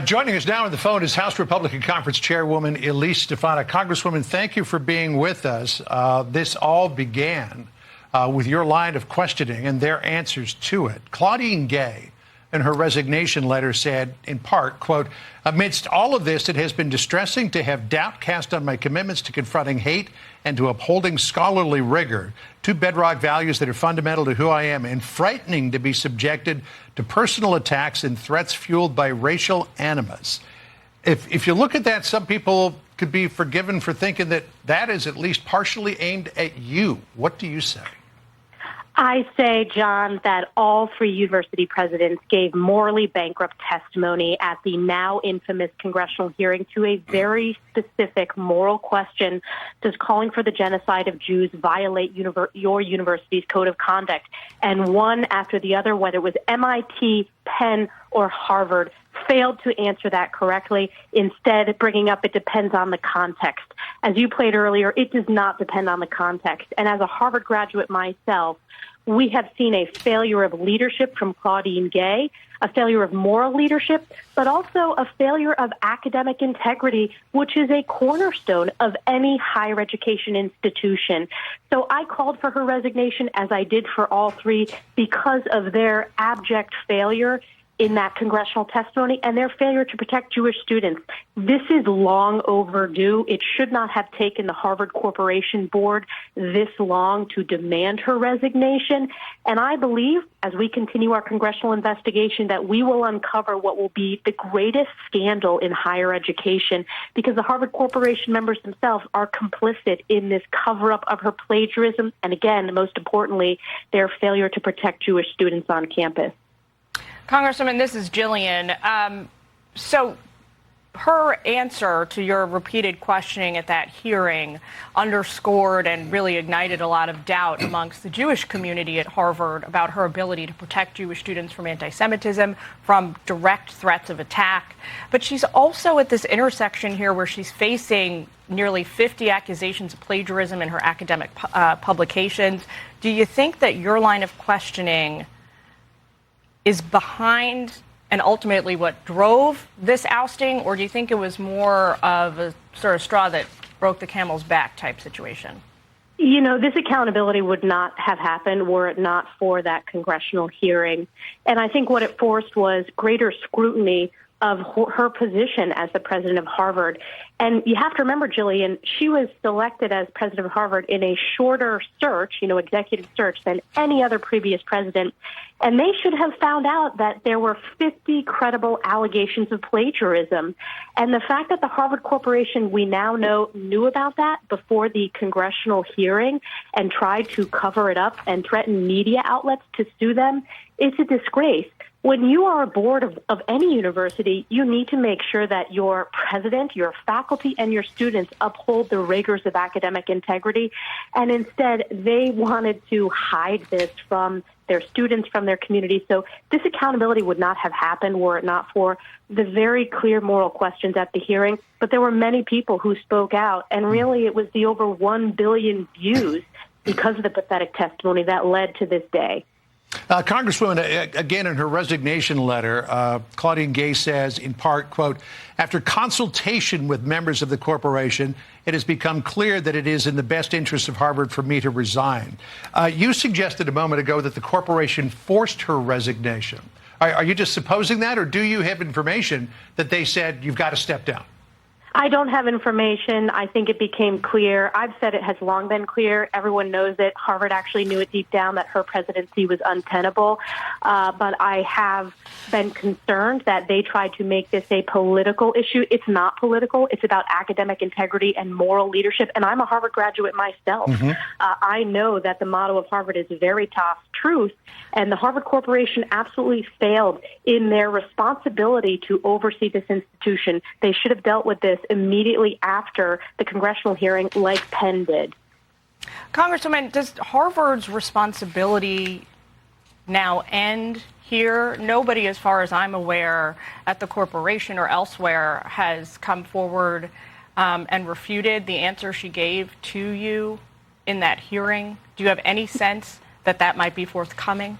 Joining us now on the phone is House Republican Conference Chairwoman Elise Stefanik. Congresswoman, thank you for being with us. This all began with your line of questioning and their answers to it. Claudine Gay, in her resignation letter, said, in part, quote, "Amidst all of this, it has been distressing to have doubt cast on my commitments to confronting hate and to upholding scholarly rigor, two bedrock values that are fundamental to who I am, and frightening to be subjected to personal attacks and threats fueled by racial animus." If you look at that, some people could be forgiven for thinking that that is at least partially aimed at you. What do you say? I say, John, that all three university presidents gave morally bankrupt testimony at the now infamous congressional hearing to a very specific moral question. Does calling for the genocide of Jews violate your university's code of conduct? And one after the other, whether it was MIT, Penn, or Harvard, failed to answer that correctly, instead bringing up it depends on the context. As you played earlier, it does not depend on the context. And as a Harvard graduate myself, we have seen a failure of leadership from Claudine Gay, a failure of moral leadership, but also a failure of academic integrity, which is a cornerstone of any higher education institution. So I called for her resignation, as I did for all three, because of their abject failure in that congressional testimony and their failure to protect Jewish students. This is long overdue. It should not have taken the Harvard Corporation Board this long to demand her resignation. And I believe, as we continue our congressional investigation, that we will uncover what will be the greatest scandal in higher education, because the Harvard Corporation members themselves are complicit in this cover-up of her plagiarism and, again, most importantly, their failure to protect Jewish students on campus. Congresswoman, this is Jillian. So her answer to your repeated questioning at that hearing underscored and really ignited a lot of doubt amongst the Jewish community at Harvard about her ability to protect Jewish students from anti-Semitism, from direct threats of attack. But she's also at this intersection here where she's facing nearly 50 accusations of plagiarism in her academic publications. Do you think that your line of questioning is behind and ultimately what drove this ousting, or do you think it was more of a sort of straw that broke the camel's back type situation? You know, this accountability would not have happened were it not for that congressional hearing. And I think what it forced was greater scrutiny of her position as the president of Harvard. And you have to remember, Jillian, she was selected as president of Harvard in a shorter search, executive search, than any other previous president. And they should have found out that there were 50 credible allegations of plagiarism. And the fact that the Harvard Corporation, we now know, knew about that before the congressional hearing and tried to cover it up and threaten media outlets to sue them, it's a disgrace. When you are a board of any university, you need to make sure that your president, your faculty, and your students uphold the rigors of academic integrity. And instead, they wanted to hide this from their students, from their community. So this accountability would not have happened were it not for the very clear moral questions at the hearing. But there were many people who spoke out, and really it was the over 1 billion views because of the pathetic testimony that led to this day. Congresswoman, again, in her resignation letter, Claudine Gay says, in part, quote, "After consultation with members of the corporation, it has become clear that it is in the best interest of Harvard for me to resign." You suggested a moment ago that the corporation forced her resignation. Are you just supposing that, or do you have information that they said you've got to step down? I don't have information. I think it became clear. I've said it has long been clear. Everyone knows it. Harvard actually knew it deep down that her presidency was untenable. But I have been concerned that they tried to make this a political issue. It's not political. It's about academic integrity and moral leadership. And I'm a Harvard graduate myself. I know that the motto of Harvard is Veritas, truth. And the Harvard Corporation absolutely failed in their responsibility to oversee this institution. They should have dealt with this immediately after the congressional hearing, like Penn did. Congresswoman, does Harvard's responsibility now end here? Nobody, as far as I'm aware, at the corporation or elsewhere has come forward and refuted the answer she gave to you in that hearing. Do you have any sense that that might be forthcoming?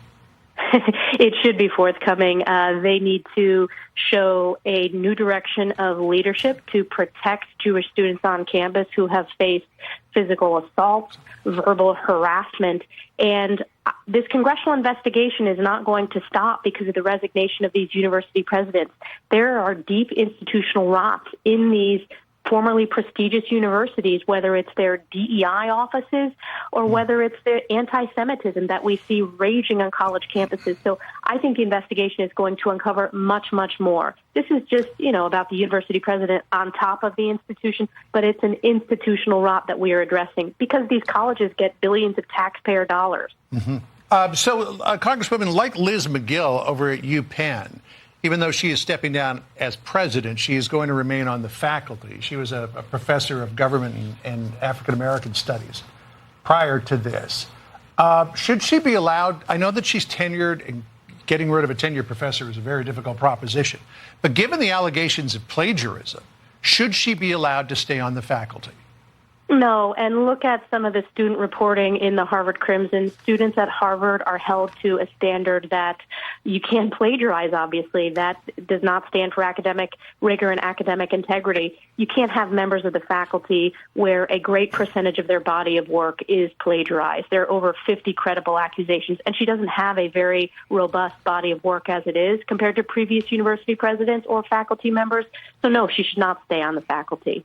It should be forthcoming. They need to show a new direction of leadership to protect Jewish students on campus who have faced physical assault, verbal harassment, and this congressional investigation is not going to stop because of the resignation of these university presidents. There are deep institutional rots in these formerly prestigious universities, whether it's their DEI offices or whether it's the anti-Semitism that we see raging on college campuses. So I think the investigation is going to uncover much, much more. This is just, about the university president on top of the institution, but it's an institutional rot that we are addressing because these colleges get billions of taxpayer dollars. Mm-hmm. Congresswoman, like Liz McGill over at UPenn, even though she is stepping down as president, she is going to remain on the faculty. She was a professor of government and African-American studies prior to this. Should she be allowed? I know that she's tenured, and getting rid of a tenured professor is a very difficult proposition. But given the allegations of plagiarism, should she be allowed to stay on the faculty? No, and look at some of the student reporting in the Harvard Crimson. Students at Harvard are held to a standard that you can't plagiarize, obviously. That does not stand for academic rigor and academic integrity. You can't have members of the faculty where a great percentage of their body of work is plagiarized. There are over 50 credible accusations, and she doesn't have a very robust body of work as it is compared to previous university presidents or faculty members. So no, she should not stay on the faculty.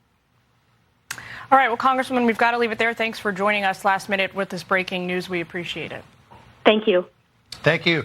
All right, well, Congresswoman, we've got to leave it there. Thanks for joining us last minute with this breaking news. We appreciate it. Thank you. Thank you.